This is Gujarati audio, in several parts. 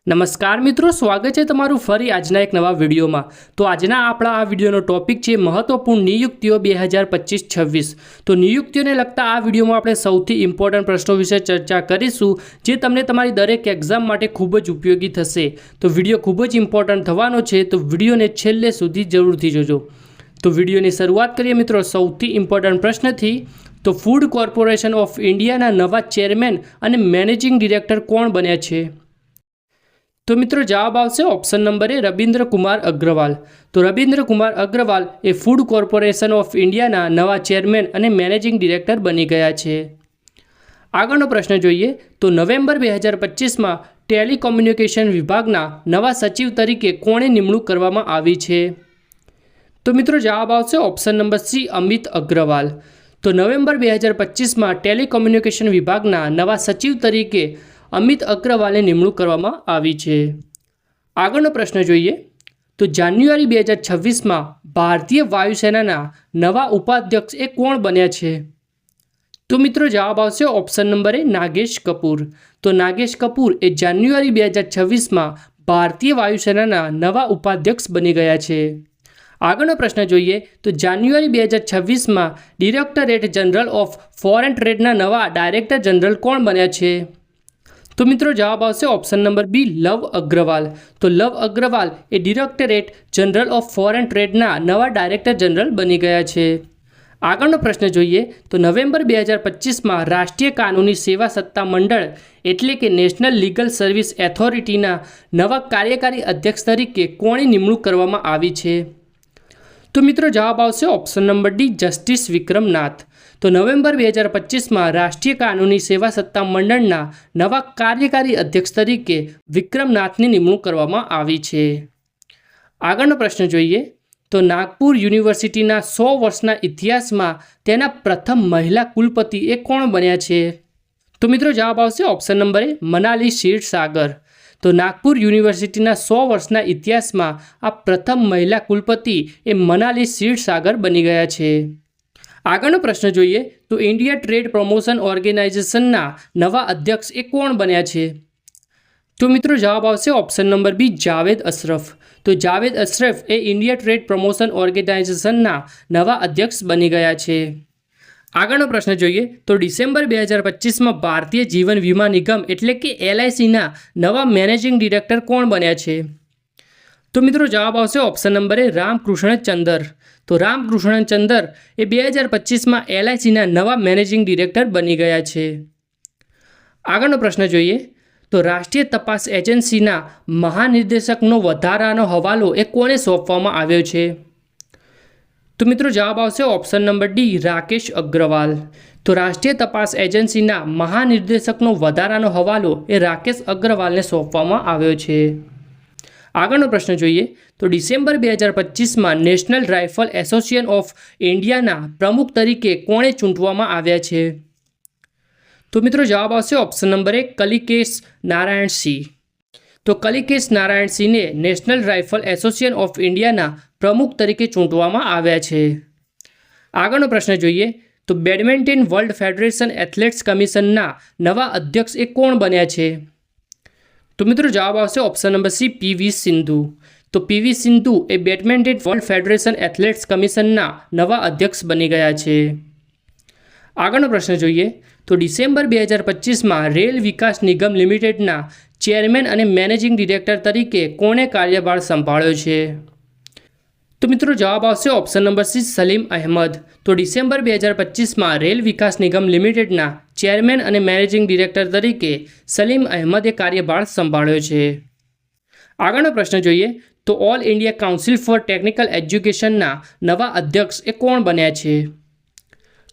નમસ્કાર મિત્રો, સ્વાગત છે તમારું ફરી આજના એક નવા વિડીયોમાં। તો આજના આપણા આ વિડીયોનો ટોપિક છે મહત્વપૂર્ણ નિયુક્તિઓ 2025-26। તો નિયુક્તિઓને લગતા આ વિડીયોમાં આપણે સૌથી ઇમ્પોર્ટન્ટ પ્રશ્નો વિશે ચર્ચા કરીશું, જે તમને તમારી દરેક એક્ઝામ માટે ખૂબ જ ઉપયોગી થશે। તો વિડીયો ખૂબ જ ઇમ્પોર્ટન્ટ થવાનો છે, તો વિડીયોને છેલ્લે સુધી જરૂરથી જોજો। તો વિડીયોની શરૂઆત કરીએ મિત્રો સૌથી ઇમ્પોર્ટન્ટ પ્રશ્નથી। તો ફૂડ કોર્પોરેશન ઓફ ઇન્ડિયાના નવા ચેરમેન અને મેનેજિંગ ડિરેક્ટર કોણ બન્યા છે? તો મિત્રો જવાબ આવશે ઓપ્શન નંબર એ રબીન્દ્ર કુમાર અગ્રવાલ। તો રબીન્દ્ર કુમાર અગ્રવાલ એ ફૂડ કોર્પોરેશન ઓફ ઇન્ડિયાના નવા ચેરમેન અને મેનેજિંગ ડિરેક્ટર બની ગયા છે। આગળનો પ્રશ્ન જોઈએ તો નવેમ્બર 2025માં ટેલિકોમ્યુનિકેશન વિભાગના નવા સચિવ તરીકે કોણે નિમણૂક કરવામાં આવી છે? તો મિત્રો જવાબ આવશે option number C Amit Agrawal. તો નવેમ્બર 2025માં ટેલિકોમ્યુનિકેશન વિભાગના નવા સચિવ તરીકે અમિત અગ્રવાલની નિમણૂક કરવામાં આવી છે। આગળનો પ્રશ્ન જોઈએ તો જાન્યુઆરી 2026માં ભારતીય વાયુસેનાના નવા ઉપાધ્યક્ષ એ કોણ બન્યા છે? તો મિત્રો જવાબ આવશે ઓપ્શન નંબર એ નાગેશ કપૂર। તો નાગેશ કપૂર એ જાન્યુઆરી 2026માં ભારતીય વાયુસેનાના નવા ઉપાધ્યક્ષ બની ગયા છે। આગળનો પ્રશ્ન જોઈએ તો જાન્યુઆરી 2026માં ડિરેક્ટરેટ જનરલ ઓફ ફોરેન ટ્રેડના નવા ડાયરેક્ટર જનરલ કોણ બન્યા છે? તો મિત્રો જવાબ આવશે ઓપ્શન નંબર બી લવ અગ્રવાલ। તો લવ અગ્રવાલ એ ડિરેક્ટરેટ જનરલ ઓફ ફોરેન ટ્રેડના નવા ડાયરેક્ટર જનરલ બની ગયા છે। આગળનો પ્રશ્ન જોઈએ તો નવેમ્બર 2025માં રાષ્ટ્રીય કાનૂની સેવા સત્તા મંડળ એટલે કે નેશનલ લીગલ સર્વિસ ઓથોરિટીના નવા કાર્યકારી અધ્યક્ષ તરીકે કોની નિમણૂક કરવામાં આવી છે? તો મિત્રો જવાબ આવશે option number D justice Vikram Nath. તો નવેમ્બર 2025માં રાષ્ટ્રીય કાનૂની સેવા સત્તા મંડળના નવા કાર્યકારી અધ્યક્ષ તરીકે વિક્રમનાથની નિમણૂક કરવામાં આવી છે। આગળનો પ્રશ્ન જોઈએ તો નાગપુર યુનિવર્સિટીના 100 વર્ષના ઇતિહાસમાં તેના પ્રથમ મહિલા કુલપતિ એ કોણ બન્યા છે? તો મિત્રો જવાબ આવશે ઓપ્શન નંબર એ મનાલી ક્ષીરસાગર। તો નાગપુર યુનિવર્સિટીના 100 વર્ષના ઇતિહાસમાં આ પ્રથમ મહિલા કુલપતિ એ મનાલી ક્ષીરસાગર બની ગયા છે। આગળનો પ્રશ્ન જોઈએ તો ઇન્ડિયા ટ્રેડ પ્રમોશન ઓર્ગેનાઇઝેશનના નવા અધ્યક્ષ એ કોણ બન્યા છે? તો મિત્રો જવાબ આવશે option number B Javed Ashraf. તો જાવેદ અશરફ એ ઇન્ડિયા ટ્રેડ પ્રમોશન ઓર્ગેનાઇઝેશનના નવા અધ્યક્ષ બની ગયા છે। આગળનો પ્રશ્ન જોઈએ તો ડિસેમ્બર 2025માં ભારતીય જીવન વીમા નિગમ એટલે કે LICના નવા મેનેજિંગ ડિરેક્ટર કોણ બન્યા છે? તો મિત્રો જવાબ આવશે ઓપ્શન નંબર એ રામકૃષ્ણ ચંદર। તો રામકૃષ્ણ ચંદર એ 2025માં LICના નવા મેનેજિંગ ડિરેક્ટર બની ગયા છે। આગળનો પ્રશ્ન જોઈએ તો રાષ્ટ્રીય તપાસ એજન્સીના મહાનિર્દેશકનો વધારાનો હવાલો એ કોને સોંપવામાં આવ્યો છે? તો મિત્રો જવાબ આવશે option number D Rakesh Agrawal. તો રાષ્ટ્રીય તપાસ એજન્સીના મહાનિર્દેશકનો વધારાનો હવાલો એ રાકેશ અગ્રવાલને સોંપવામાં આવ્યો છે। આગળનો પ્રશ્ન જોઈએ તો ડિસેમ્બર 2025માં નેશનલ રાઇફલ એસોસિએશન ઓફ ઇન્ડિયાના પ્રમુખ તરીકે કોણે ચૂંટવામાં આવ્યા છે? તો મિત્રો જવાબ આવશે ઓપ્શન નંબર એ કલિકેશ નારાયણ સિંહ। તો કલિકેશ નારાયણ સિંહને નેશનલ રાઇફલ એસોસિએશન ઓફ ઇન્ડિયાના પ્રમુખ તરીકે ચૂંટવામાં આવ્યા છે। આગળનો પ્રશ્ન જોઈએ તો બેડમિન્ટન વર્લ્ડ ફેડરેશન એથ્લેટિક્સ કમિશનના નવા અધ્યક્ષ એ કોણ બન્યા છે? તો મિત્રો જવાબ આવશે option number C PV Sindhu. તો PV સિંધુ એ બેડમિન્ટન વર્લ્ડ ફેડરેશન એથ્લેટિક્સ કમિશનના નવા અધ્યક્ષ બની ગયા છે। આગળનો પ્રશ્ન જોઈએ તો ડિસેમ્બર 2025માં રેલ વિકાસ નિગમ લિમિટેડના ચેરમેન અને મેનેજિંગ ડિરેક્ટર તરીકે કોણે કાર્યભાર સંભાળ્યો છે? તો મિત્રો જવાબ આવશે option number C Salim Ahmed. તો ડિસેમ્બર 2025માં રેલ વિકાસ નિગમ લિમિટેડના ચેરમેન અને મેનેજિંગ ડિરેક્ટર તરીકે સલીમ અહેમદે કાર્યભાર સંભાળ્યો છે। આગળનો પ્રશ્ન જોઈએ તો all India council for technical એજ્યુકેશનના નવા અધ્યક્ષ એ કોણ બન્યા છે?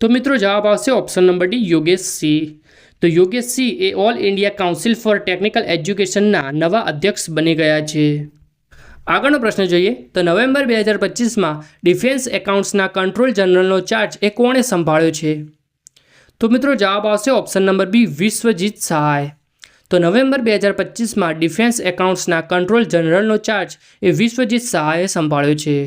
તો મિત્રો જવાબ આવશે option number D Yogesh Singh. તો યોગેશ સિંહ એ all India council for technical એજ્યુકેશનના નવા અધ્યક્ષ બની ગયા છે। આગળનો પ્રશ્ન જોઈએ તો નવેમ્બર 2025માં ડિફેન્સ એકાઉન્ટ્સના કંટ્રોલ જનરલનો ચાર્જ એ કોણે સંભાળ્યો છે? તો મિત્રો જવાબ આવશે ઓપ્શન નંબર બી વિશ્વજીત સહાય। તો નવેમ્બર 2025માં ડિફેન્સ એકાઉન્ટ્સના કંટ્રોલ જનરલનો ચાર્જ એ વિશ્વજીત સહાયે સંભાળ્યો છે।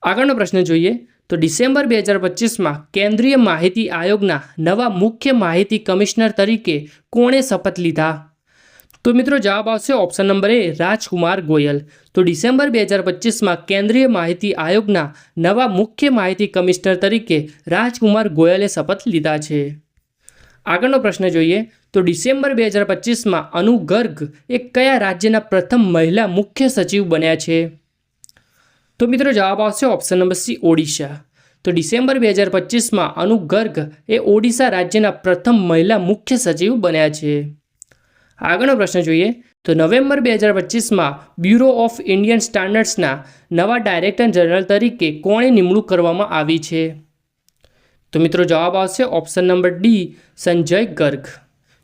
આગળનો પ્રશ્ન જોઈએ તો ડિસેમ્બર 2025માં કેન્દ્રીય માહિતી આયોગના નવા મુખ્ય માહિતી કમિશનર તરીકે કોણે શપથ લીધા? તો મિત્રો જવાબ આવશે ઓપ્શન નંબર એ રાજકુમાર ગોયલ. તો ડિસેમ્બર 2025માં કેન્દ્રીય માહિતી આયોગના નવા મુખ્ય માહિતી કમિશનર તરીકે રાજકુમાર ગોયલે શપથ લીધા છે. આગળનો પ્રશ્ન જોઈએ તો ડિસેમ્બર 2025માં અનુ ગર્ગ એ કયા રાજ્યના પ્રથમ મહિલા મુખ્ય સચિવ બન્યા છે? તો મિત્રો જવાબ આવશે ઓપ્શન નંબર સી ઓડિશા. તો ડિસેમ્બર 2025માં અનુ ગર્ગ એ ઓડિશા રાજ્યના પ્રથમ મહિલા મુખ્ય સચિવ બન્યા છે. આગળનો પ્રશ્ન જોઈએ તો નવેમ્બર 2025માં બ્યુરો ઓફ ઇન્ડિયન સ્ટાન્ડર્ડ્સના નવા ડાયરેક્ટર જનરલ તરીકે કોની નિમણૂક કરવામાં આવી છે? તો મિત્રો જવાબ આવશે option number D Sanjay Garg.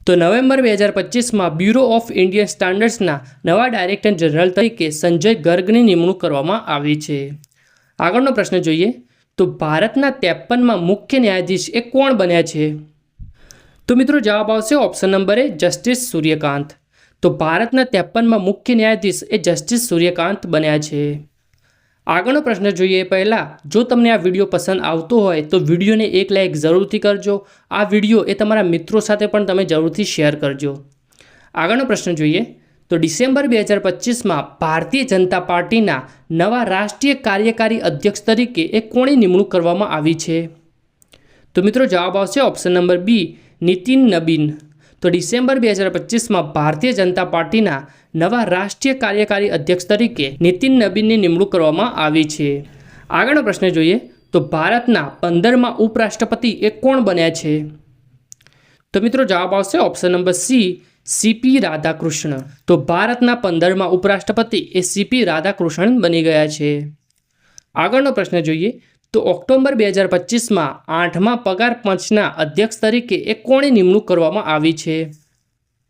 તો નવેમ્બર 2025માં બ્યુરો ઓફ ઇન્ડિયન સ્ટાન્ડર્ડ્સના નવા ડાયરેક્ટર જનરલ તરીકે સંજય ગર્ગની નિમણૂક કરવામાં આવી છે. આગળનો પ્રશ્ન જોઈએ તો ભારતના 53માં મુખ્ય ન્યાયાધીશ એ કોણ બન્યા છે? તો મિત્રો જવાબ આવશે ઓપ્શન નંબર એ જસ્ટિસ સૂર્યકાંત. તો ભારતના 53માં મુખ્ય ન્યાયાધીશ એ જસ્ટિસ સૂર્યકાંત બન્યા છે. આગળનો પ્રશ્ન જોઈએ પહેલાં જો તમને આ વિડીયો પસંદ આવતો હોય તો વિડીયોને એક લાઇક જરૂરથી કરજો. આ વિડીયો એ તમારા મિત્રો સાથે પણ તમે જરૂરથી શેર કરજો. આગળનો પ્રશ્ન જોઈએ તો ડિસેમ્બર 2025માં ભારતીય જનતા પાર્ટીના નવા રાષ્ટ્રીય કાર્યકારી અધ્યક્ષ તરીકે એ કોની નિમણૂક કરવામાં આવી છે? તો મિત્રો જવાબ આવશે ઓપ્શન નંબર બી નીતિન નબીન. તો ડિસેમ્બર 2025માં ભારતીય જનતા પાર્ટીના નવા રાષ્ટ્રીય કાર્યકારી અધ્યક્ષ તરીકે નીતિન નબીનની નિમણૂક કરવામાં આવી છે. આગળનો પ્રશ્ન જોઈએ તો ભારતના 15મા ઉપરાષ્ટ્રપતિ એ કોણ બન્યા છે? તો મિત્રો જવાબ આવશે option number C CP Radhakrishna. તો ભારતના 15મા ઉપરાષ્ટ્રપતિ એ સીપી રાધાકૃષ્ણન બની ગયા છે. આગળનો પ્રશ્ન જોઈએ તો ઓક્ટોબર 2025માં 8મા પગાર પંચના અધ્યક્ષ તરીકે એ કોની નિમણૂક કરવામાં આવી છે?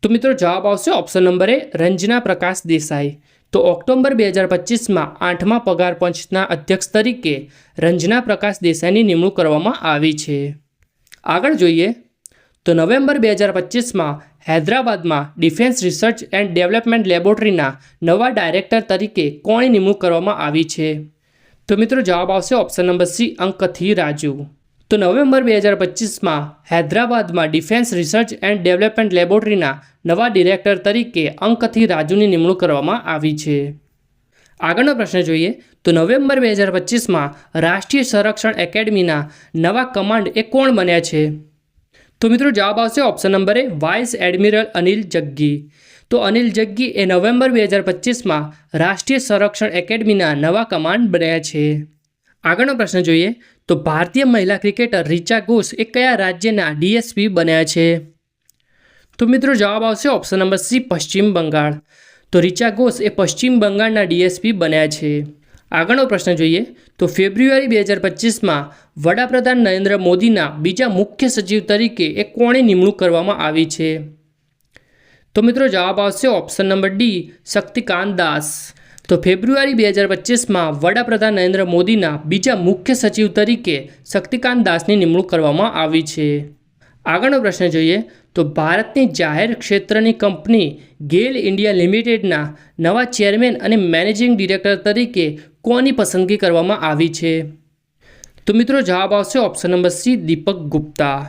તો મિત્રો જવાબ આવશે ઓપ્શન નંબર એ રંजना પ્રકાશ દેસાઈ. તો ઓક્ટોબર 2025માં 8મા પગાર પંચના અધ્યક્ષ તરીકે રંजना પ્રકાશ દેસાઈની નિમણૂક કરવામાં આવી છે. આગળ જોઈએ તો નવેમ્બર 2025માં હૈદરાબાદમાં ડિફેન્સ રિસર્ચ એન્ડ ડેવલપમેન્ટ લેબોરેટરીના નવા ડાયરેક્ટર તરીકે કોની નિમણૂક કરવામાં આવી છે? તો મિત્રો જવાબ આવશે ઓપ્શન નંબર સી અંકથી રાજુ. તો નવેમ્બર 2025માં હૈદરાબાદમાં ડિફેન્સ રિસર્ચ એન્ડ ડેવલપમેન્ટ લેબોરેટરીના નવા ડિરેક્ટર તરીકે અંકથી રાજુની નિમણૂક કરવામાં આવી છે. આગળનો પ્રશ્ન જોઈએ તો નવેમ્બર 2025માં રાષ્ટ્રીય સંરક્ષણ એકેડમીના નવા કમાન્ડ એ કોણ બન્યા છે? તો મિત્રો જવાબ આવશે ઓપ્શન નંબર એ વાઇસ એડમિરલ અનિલ જગ્ગી. તો અનિલ જગ્ગી એ નવેમ્બર 2025માં રાષ્ટ્રીય સંરક્ષણ એકેડમીના નવા કમાન્ડ બન્યા છે. આગળનો પ્રશ્ન જોઈએ તો ભારતીય મહિલા ક્રિકેટર રિચા ઘોષ એ કયા રાજ્યના ડીએસપી બન્યા છે? તો મિત્રો જવાબ આવશે ઓપ્શન નંબર સી પશ્ચિમ બંગાળ. તો રિચા ઘોષ એ પશ્ચિમ બંગાળના ડીએસપી બન્યા છે. આગળનો પ્રશ્ન જોઈએ તો ફેબ્રુઆરી 2025માં વડાપ્રધાન નરેન્દ્ર મોદીના બીજા મુખ્ય સચિવ તરીકે એ કોની નિમણૂક કરવામાં આવી છે? તો મિત્રો જવાબ આવશે option number D Shaktikanta Das. તો ફેબ્રુઆરી 2025માં વડાપ્રધાન નરેન્દ્ર મોદીના બીજા મુખ્ય સચિવ તરીકે શક્તિકાંત દાસની નિમણૂક કરવામાં આવી છે. આગળનો પ્રશ્ન જોઈએ તો ભારતની જાહેર ક્ષેત્રની કંપની ગેલ ઇન્ડિયા લિમિટેડના નવા ચેરમેન અને મેનેજિંગ ડિરેક્ટર તરીકે કોની પસંદગી કરવામાં આવી છે? તો મિત્રો જવાબ આવશે option number C Deepak Gupta.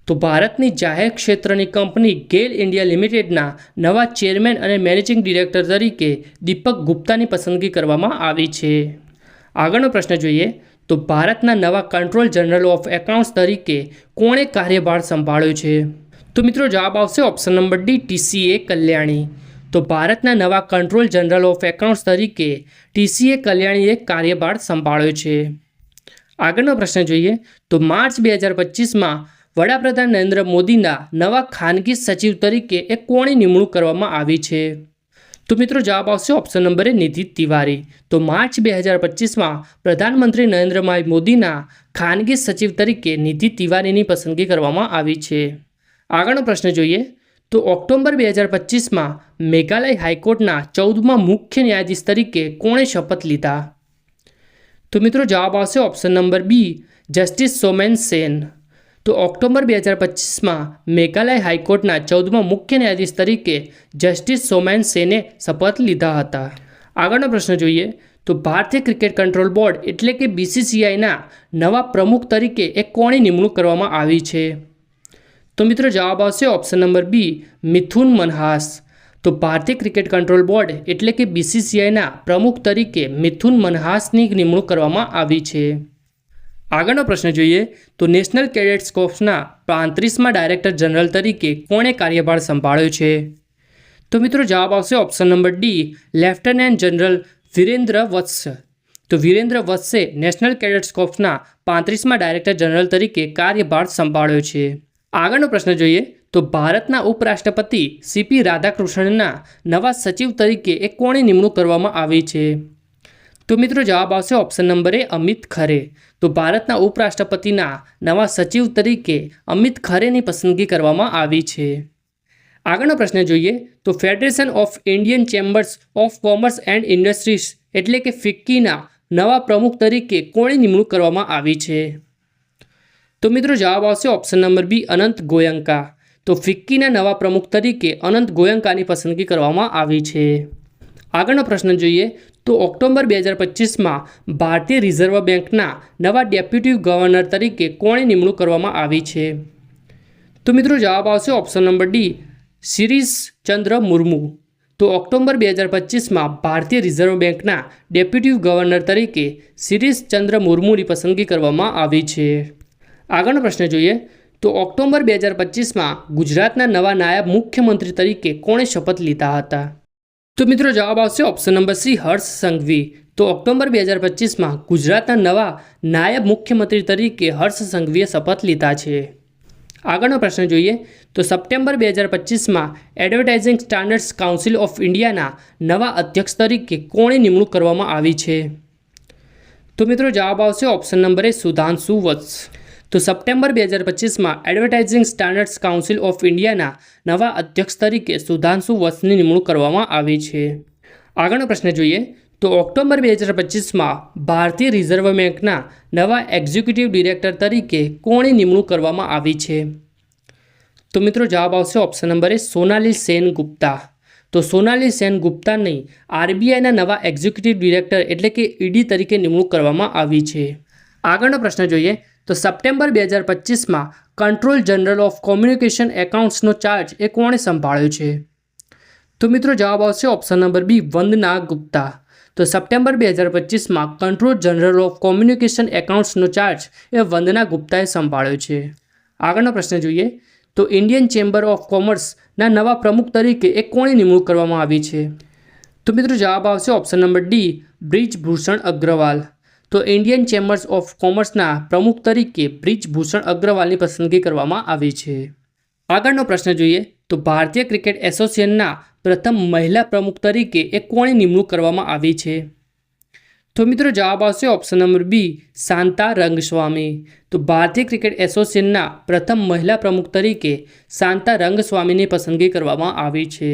તો ભારતની જાહેર ક્ષેત્રની કંપની ગેલ ઇન્ડિયા લિમિટેડના નવા ચેરમેન અને મેનેજિંગ ડિરેક્ટર તરીકે દીપક ગુપ્તાની પસંદગી કરવામાં આવી છે. આગળનો પ્રશ્ન જોઈએ તો ભારતના નવા કંટ્રોલ જનરલ ઓફ એકાઉન્ટ્સ તરીકે કોણે કાર્યભાર સંભાળ્યો છે? તો મિત્રો જવાબ આવશે option number D TCA Kalyani. તો ભારતના નવા કંટ્રોલ જનરલ ઓફ એકાઉન્ટ્સ તરીકે ટીસીએ કલ્યાણીએ કાર્યભાર સંભાળ્યો છે. આગળનો પ્રશ્ન જોઈએ તો માર્ચ 2025માં વડાપ્રધાન નરેન્દ્ર મોદીના નવા ખાનગી સચિવ તરીકે એ કોની નિમણૂક કરવામાં આવી છે? તો મિત્રો જવાબ આવશે ઓપ્શન નંબર એ નિધિ તિવારી. તો માર્ચ 2025માં પ્રધાનમંત્રી નરેન્દ્રભાઈ મોદીના ખાનગી સચિવ તરીકે નિધિ તિવારીની પસંદગી કરવામાં આવી છે. આગળનો પ્રશ્ન જોઈએ તો ઓક્ટોબર 2025માં મેઘાલય હાઈકોર્ટના 14મા મુખ્ય ન્યાયાધીશ તરીકે કોણે શપથ લીધા? તો મિત્રો જવાબ આવશે option number B justice Somen Sen. તો ઓક્ટોબર 2025માં મેઘાલય હાઈકોર્ટના 14મા મુખ્ય ન્યાયાધીશ તરીકે જસ્ટિસ સોમેન સેને શપથ લીધા હતા. આગળનો પ્રશ્ન જોઈએ તો ભારતીય ક્રિકેટ કંટ્રોલ બોર્ડ એટલે કે બીસીસીઆઈના નવા પ્રમુખ તરીકે એ કોની નિમણૂક કરવામાં આવી છે? તો મિત્રો જવાબ આવશે ઓપ્શન નંબર બી મિથુન મનહાસ. તો ભારતીય ક્રિકેટ કંટ્રોલ બોર્ડ એટલે કે BCCIના પ્રમુખ તરીકે મિથુન મનહાસની નિમણૂક કરવામાં આવી છે. આગળનો પ્રશ્ન જોઈએ તો નેશનલ કેડેટ્સ કોર્પ્સના 35મા ડાયરેક્ટર જનરલ તરીકે કોણે કાર્યભાર સંભાળ્યો છે? તો મિત્રો જવાબ આવશે option number D, lieutenant general Virendra Vats. તો વિરેન્દ્ર વત્સે નેશનલ કેડેટ્સ કોર્પ્સના 35મા ડાયરેક્ટર જનરલ તરીકે કાર્યભાર સંભાળ્યો છે. આગળનો પ્રશ્ન જોઈએ તો ભારતના ઉપરાષ્ટ્રપતિ CP રાધાકૃષ્ણનના નવા સચિવ તરીકે કોણે નિમણૂક કરવામાં આવી છે? તો મિત્રો જવાબ આવશે ઓપ્શન નંબર એ, અમિત ખરે. તો ભારતના ઉપરાષ્ટ્રપતિના નવા સચિવ તરીકે અમિત ખરેની પસંદગી કરવામાં આવી છે. આગળનો પ્રશ્ન જોઈએ તો federation of Indian chambers of commerce and industries એટલે કે ફિક્કીના નવા પ્રમુખ તરીકે કોણે નિમણૂક કરવામાં આવી છે? તો મિત્રો જવાબ આવશે ઓપ્શન નંબર બી, અનંત ગોયંકા. તો ફિક્કીના નવા પ્રમુખ તરીકે અનંત ગોયંકાની પસંદગી કરવામાં આવી છે. આગળનો પ્રશ્ન જોઈએ તો ઓક્ટોબર 2025માં ભારતીય રિઝર્વ બેંકના નવા ડેપ્યુટી ગવર્નર તરીકે કોણે નિમણૂક કરવામાં આવી છે? તો મિત્રો જવાબ આવશે ઓપ્શન નંબર ડી, શિરીષ ચંદ્ર મુર્મુ. તો ઓક્ટોબર 2025માં ભારતીય રિઝર્વ બેંકના ડેપ્યુટી ગવર્નર તરીકે શિરીષ ચંદ્ર મુર્મુની પસંદગી કરવામાં આવી છે. આગળનો પ્રશ્ન જોઈએ તો ઓક્ટોબર 2025માં ગુજરાતના નવા નાયબ મુખ્યમંત્રી તરીકે કોણે શપથ લીધા હતા? તો મિત્રો જવાબ આવશે option number C, Harsh Sanghavi. તો ઓક્ટોબર 2025માં ગુજરાતના નવા નાયબ મુખ્યમંત્રી તરીકે હર્ષ સંઘવીએ શપથ લીધા છે. આગળનો પ્રશ્ન જોઈએ તો સપ્ટેમ્બર 2025માં એડવર્ટાઇઝિંગ સ્ટાન્ડર્ડ્સ કાઉન્સિલ ઓફ ઇન્ડિયાના નવા અધ્યક્ષ તરીકે કોણે નિમણૂક કરવામાં આવી છે? તો મિત્રો જવાબ આવશે option number A, Sudhanshu Vats. તો સપ્ટેમ્બર 2025માં એડવર્ટાઇઝિંગ સ્ટાન્ડર્ડ્સ કાઉન્સિલ ઓફ ઇન્ડિયાના નવા અધ્યક્ષ તરીકે સુધાંશુ વત્સની નિમણૂક કરવામાં આવી છે. આગળનો પ્રશ્ન જોઈએ તો ઓક્ટોબર 2025માં ભારતીય રિઝર્વ બેંકના નવા એક્ઝિક્યુટિવ ડિરેક્ટર તરીકે કોણે નિમણૂક કરવામાં આવી છે? તો મિત્રો જવાબ આવશે ઓપ્શન નંબર એ, સોનાલી સેન ગુપ્તા. તો સોનાલી સેન ગુપ્તાની RBIના નવા એક્ઝિક્યુટિવ ડિરેક્ટર એટલે કે ED તરીકે નિમણૂક કરવામાં આવી છે. આગળનો પ્રશ્ન જોઈએ તો સપ્ટેમ્બર 2025માં કંટ્રોલ જનરલ ઓફ કોમ્યુનિકેશન એકાઉન્ટ્સનો ચાર્જ કોણે સંભાળ્યો છે? તો મિત્રો જવાબ આવશે option number B, Vandana Gupta. તો સપ્ટેમ્બર 2025માં કંટ્રોલ જનરલ ઓફ કોમ્યુનિકેશન એકાઉન્ટ્સનો ચાર્જ વંદના ગુપ્તાએ સંભાળ્યો છે. આગળનો પ્રશ્ન જોઈએ તો ઇન્ડિયન ચેમ્બર ઓફ કોમર્સના નવા પ્રમુખ તરીકે કોણે નિમણૂક કરવામાં આવી છે? તો મિત્રો જવાબ આવશે option number D, Brijbhushan Agrawal. તો ઇન્ડિયન ચેમ્બર્સ ઓફ કોમર્સના પ્રમુખ તરીકે બ્રિજભૂષણ અગ્રવાલની પસંદગી કરવામાં આવી છે. આગળનો પ્રશ્ન જોઈએ તો ભારતીય ક્રિકેટ એસોસિએશનના પ્રથમ મહિલા પ્રમુખ તરીકે કોણે નિમણૂક કરવામાં આવી છે? તો મિત્રો જવાબ આવશે ઓપ્શન નંબર બી, શાંતા રંગસ્વામી. તો ભારતીય ક્રિકેટ એસોસિએશનના પ્રથમ મહિલા પ્રમુખ તરીકે શાંતા રંગસ્વામીની પસંદગી કરવામાં આવી છે.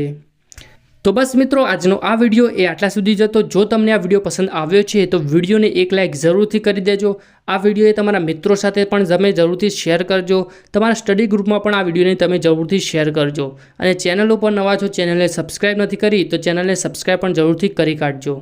તો બસ મિત્રો આજનો આ વિડીયો આટલા સુધી જ હતો. જો તમને આ વિડીયો પસંદ આવ્યો છે તો વિડીયોને એક લાઇક જરૂરથી કરી દેજો. આ વિડીયો તમારા મિત્રો સાથે પણ તમે જરૂરથી શેર કરજો. તમારા સ્ટડી ગ્રુપમાં પણ આ વિડીયોને તમે જરૂરથી શેર કરજો. અને ચેનલ ઉપર નવા છો, ચેનલને સબસ્ક્રાઈબ નથી કરી તો ચેનલને સબસ્ક્રાઈબ પણ જરૂરથી કરી કાઢજો.